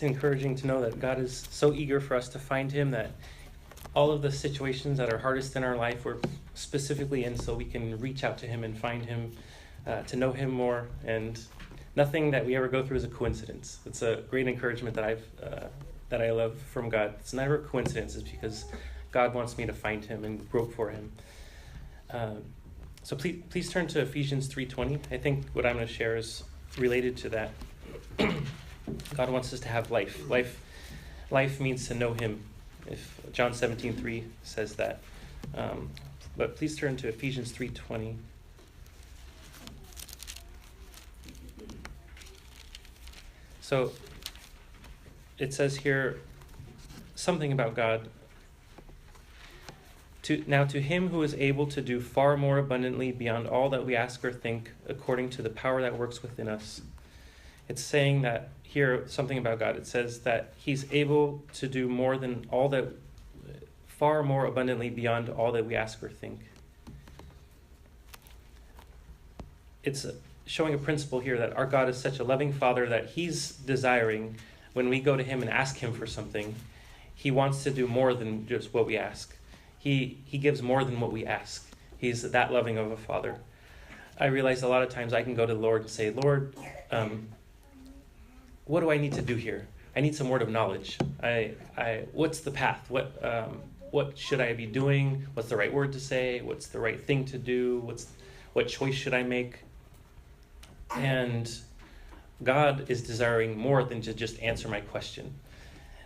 it's encouraging to know that God is so eager for us to find him, that all of the situations that are hardest in our life we're specifically in so we can reach out to him and find him, to know him more. And nothing that we ever go through is a coincidence. It's a great encouragement that I love from God. It's never a coincidence. It's because God wants me to find him and grope for him. So please turn to Ephesians 3:20. I think what I'm going to share is related to that. God wants us to have life. Life means to know him. If John 17:3 says that. But please turn to Ephesians 3:20. So it says here something about God. Now to him who is able to do far more abundantly beyond all that we ask or think, according to the power that works within us. It's saying that here, something about God. It says that he's able to do more than all that, far more abundantly beyond all that we ask or think. It's showing a principle here that our God is such a loving Father that he's desiring, when we go to him and ask him for something, he wants to do more than just what we ask. He gives more than what we ask. He's that loving of a Father. I realize a lot of times I can go to the Lord and say, Lord, what do I need to do here? I need some word of knowledge. What's the path? What should I be doing? What's the right word to say? What's the right thing to do? What choice should I make? And God is desiring more than to just answer my question.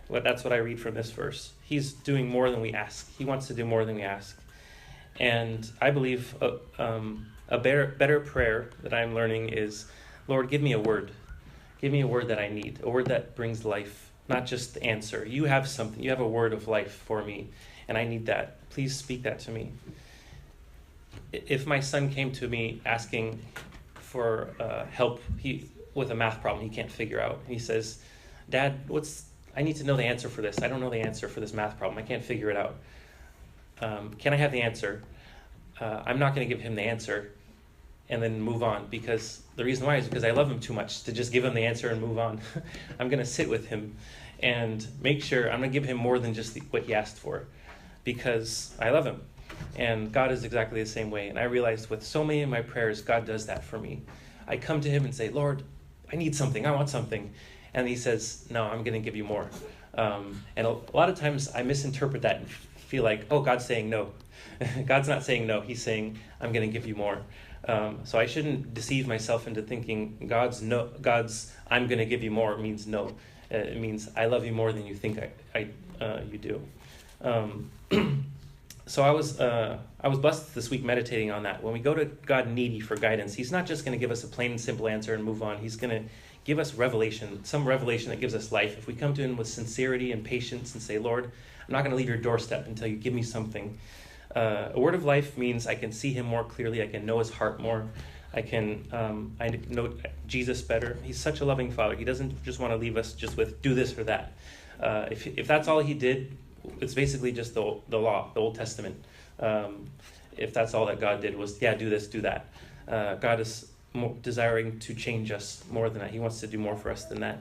Well, that's what I read from this verse. He's doing more than we ask. He wants to do more than we ask. And I believe a better prayer that I'm learning is, Lord, give me a word. Give me a word that I need, a word that brings life, not just the answer. You have something. You have a word of life for me, and I need that. Please speak that to me. If my son came to me asking for help with a math problem he can't figure out, he says, Dad, I need to know the answer for this. I don't know the answer for this math problem. I can't figure it out. Can I have the answer? I'm not going to give him the answer and then move on, because the reason why is because I love him too much to just give him the answer and move on. I'm going to sit with him and make sure I'm going to give him more than just what he asked for, because I love him. And God is exactly the same way. And I realized with so many of my prayers, God does that for me. I come to him and say, Lord, I need something. I want something. And he says, no, I'm going to give you more. And a lot of times I misinterpret that and feel like, oh, God's saying no. God's not saying no. He's saying, I'm going to give you more. So I shouldn't deceive myself into thinking God's I'm going to give you more means no. It means I love you more than you think you do. So I was blessed this week meditating on that. When we go to God needy for guidance, he's not just going to give us a plain and simple answer and move on. He's going to give us some revelation that gives us life. If we come to him with sincerity and patience and say, Lord, I'm not going to leave your doorstep until you give me something. A word of life means I can see him more clearly. I can know his heart more. I know Jesus better. He's such a loving Father. He doesn't just want to leave us just with do this or that. If that's all he did, it's basically just the law, the Old Testament. If that's all that God did was, do this, do that. God is desiring to change us more than that. He wants to do more for us than that.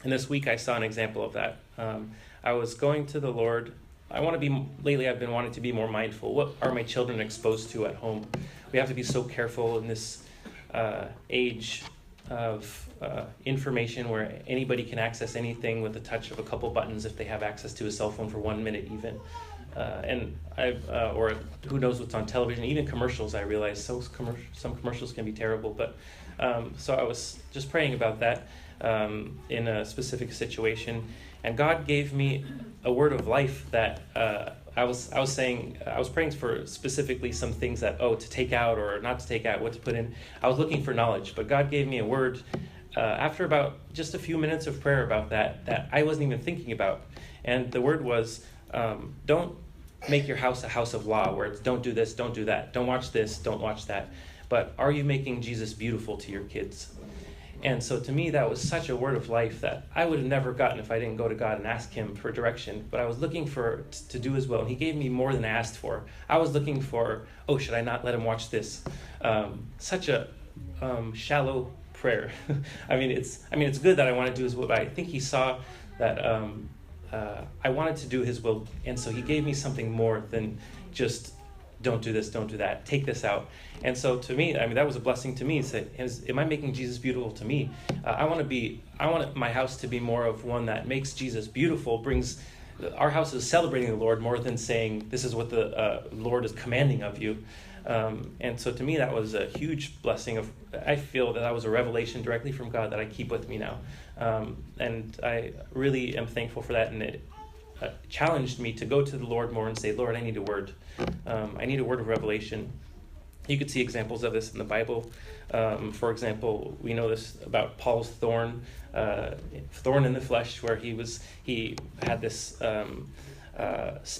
And this week I saw an example of that. I was going to the Lord. Lately I've been wanting to be more mindful. What are my children exposed to at home? We have to be so careful in this age of information where anybody can access anything with the touch of a couple buttons if they have access to a cell phone for 1 minute even. And or who knows what's on television, even commercials. I realize some commercials can be terrible, but so I was just praying about that in a specific situation, and God gave me a word of life that I was praying for specifically some things that to take out or not to take out, what to put in. I was looking for knowledge, but God gave me a word after about just a few minutes of prayer about that I wasn't even thinking about, and the word was. Don't make your house a house of law where it's don't do this, don't do that, don't watch this, don't watch that. But are you making Jesus beautiful to your kids? And so to me, that was such a word of life that I would have never gotten if I didn't go to God and ask him for direction. But I was looking to do as well. And he gave me more than I asked for. I was looking for, should I not let him watch this? Such a shallow prayer. I mean, it's good that I want to do his will, but I think he saw that I wanted to do his will, and so he gave me something more than just don't do this, don't do that, take this out. And so to me, I mean, that was a blessing to me. He said, am I making Jesus beautiful to me? I want my house to be more of one that makes Jesus beautiful, our house is celebrating the Lord more than saying, this is what the Lord is commanding of you. And so to me, that was a huge blessing. I feel that was a revelation directly from God that I keep with me now. And I really am thankful for that. And it challenged me to go to the Lord more and say, Lord, I need a word. I need a word of revelation. You could see examples of this in the Bible. For example, we know this about Paul's thorn in the flesh, where he had this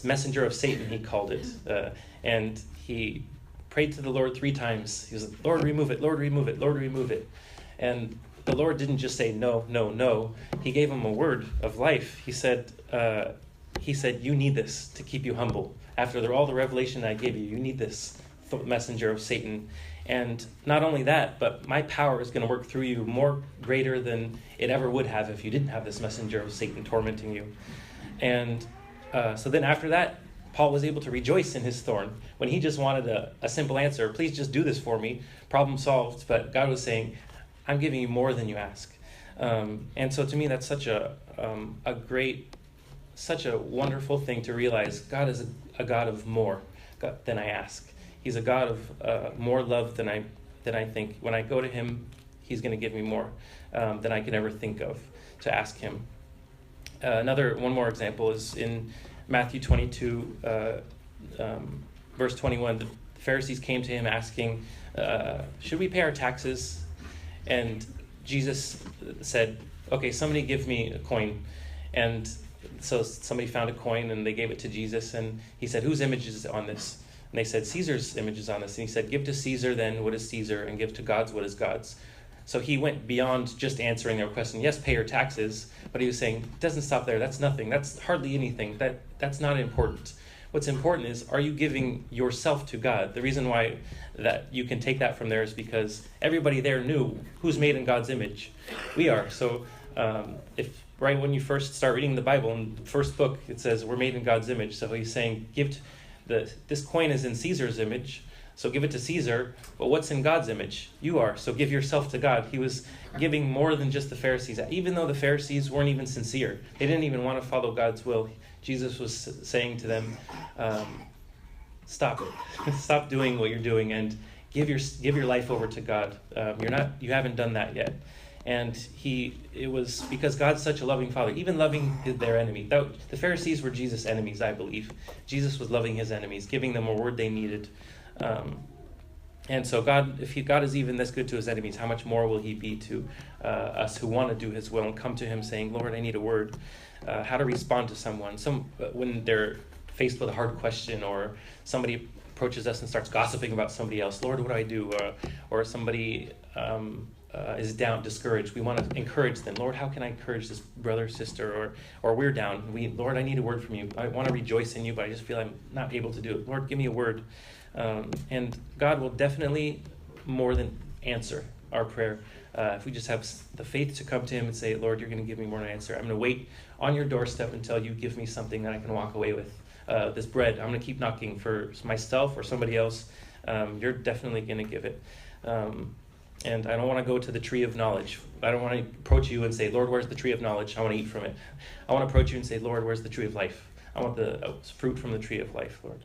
messenger of Satan, he called it, and he prayed to the Lord 3 times. He was, Lord, remove it, Lord, remove it, Lord, remove it. And the Lord didn't just say no, no, no. He gave him a word of life. He said, you need this to keep you humble. After all the revelation I gave you, you need this messenger of Satan. And not only that, but my power is going to work through you more greater than it ever would have if you didn't have this messenger of Satan tormenting you. And so then after that, Paul was able to rejoice in his thorn when he just wanted a simple answer. Please just do this for me. Problem solved. But God was saying, I'm giving you more than you ask. And so to me, that's such a wonderful thing to realize. God is a God of more than I ask. He's a God of more love than I think. When I go to him, he's going to give me more than I can ever think of to ask him. One more example is in Matthew 22, verse 21. The Pharisees came to him asking, should we pay our taxes? And Jesus said, okay, somebody give me a coin. And so somebody found a coin and they gave it to Jesus. And he said, whose image is on this? And they said, Caesar's image is on this. And he said, give to Caesar then what is Caesar, and give to God's what is God's. So he went beyond just answering their question. Yes, pay your taxes. But he was saying, it doesn't stop there. That's nothing. That's hardly anything. That's not important. What's important is, are you giving yourself to God? The reason why that you can take that from there is because everybody there knew who's made in God's image. We are. So if right when you first start reading the Bible, in the first book, it says we're made in God's image. So he's saying, this coin is in Caesar's image, so give it to Caesar. But what's in God's image? You are. So give yourself to God. He was giving more than just the Pharisees. Even though the Pharisees weren't even sincere, they didn't even want to follow God's will. Jesus was saying to them, stop it. Stop doing what you're doing and give your life over to God. You haven't done that yet. And it was because God's such a loving Father, even loving their enemy. The Pharisees were Jesus' enemies, I believe. Jesus was loving his enemies, giving them a word they needed. And so if God is even this good to his enemies, how much more will he be to us who want to do his will and come to him saying, Lord, I need a word. How to respond to someone. When they're faced with a hard question, or somebody approaches us and starts gossiping about somebody else, Lord, what do I do? Or somebody is down, discouraged. We want to encourage them. Lord, how can I encourage this brother, sister, or we're down. Lord, I need a word from you. I want to rejoice in you, but I just feel I'm not able to do it. Lord, give me a word. And God will definitely more than answer our prayer. If we just have the faith to come to him and say, Lord, you're going to give me more than an answer. I'm going to wait on your doorstep until you give me something that I can walk away with. This bread, I'm going to keep knocking for myself or somebody else. You're definitely going to give it. And I don't want to go to the tree of knowledge. I don't want to approach you and say, Lord, where's the tree of knowledge? I want to eat from it. I want to approach you and say, Lord, where's the tree of life? I want the fruit from the tree of life, Lord.